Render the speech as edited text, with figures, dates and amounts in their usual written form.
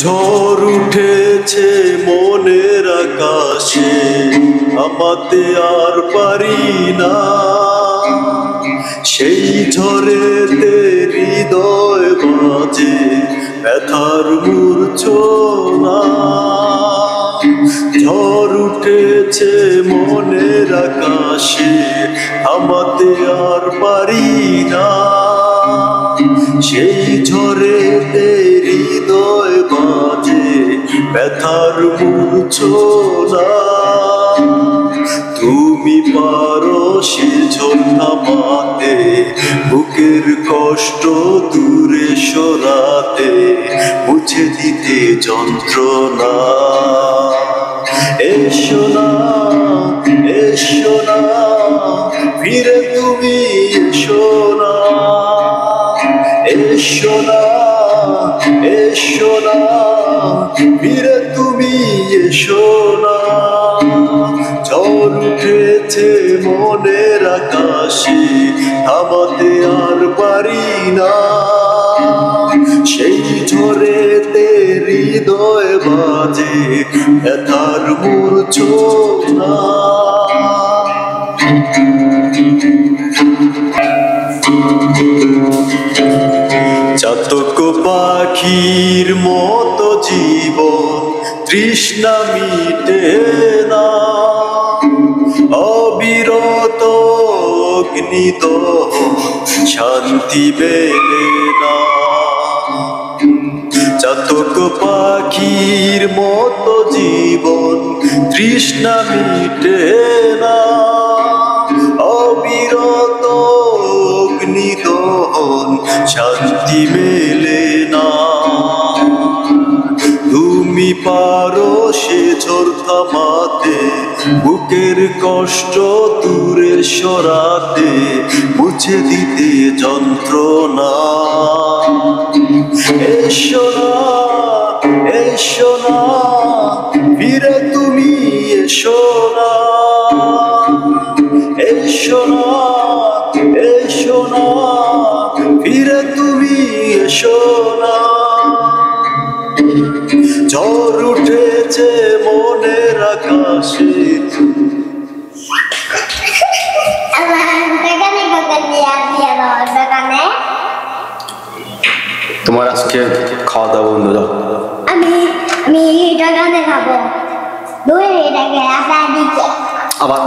ঝড় উঠেছে মনের আকাশে, আমাতে আর পারি না। সেই ঝড়েতে হৃদয় বাজে ব্যথার মূর্ছনা। ঝড় উঠেছে মনের আকাশে, আমাতে আর পারি না। সেই ঝড়েতে হৃদয় বাজে ব্যথার মূর্ছনা। তুমি পারো সে ঝড় থামাতে, বুকের কষ্ট দূরে সরাতে, মুছে দিতে যন্ত্রণা। এসো না, এসো না, ফিরে তুমি এসো না। এসো না, এসো না, ফিরে তুমি এসো না। ঝড় উঠেছে মনের আকাশে, থামাতে আর পারি না। সেই ঝড়েতে হৃদয় বাজে ব্যথার মূর্ছনা। চাতক পাখির মতো জীবন তৃষ্ণা মিটে না, অবিরত অগ্নিদহন শান্তি মেলে না। চাতক পাখির মতো জীবন তৃষ্ণা মিটে না, অবিরত অগ্নিদহন শান্তি মেলে না। তুমি পারো সে ঝড় থামাতে, বুকের কষ্ট দূরে সরাতে, মুছে দিতে যন্ত্রণা। এসো না, এসো না, ফিরে তুমি এসো না। এসো না, এসো না, ফিরে তুমি এসো না। ঝড় উঠেছে মনের আকাশে। তোমার আজকে খাওয়া দাওয়া বন্ধ দাও। আমি গানে খাবো। আবার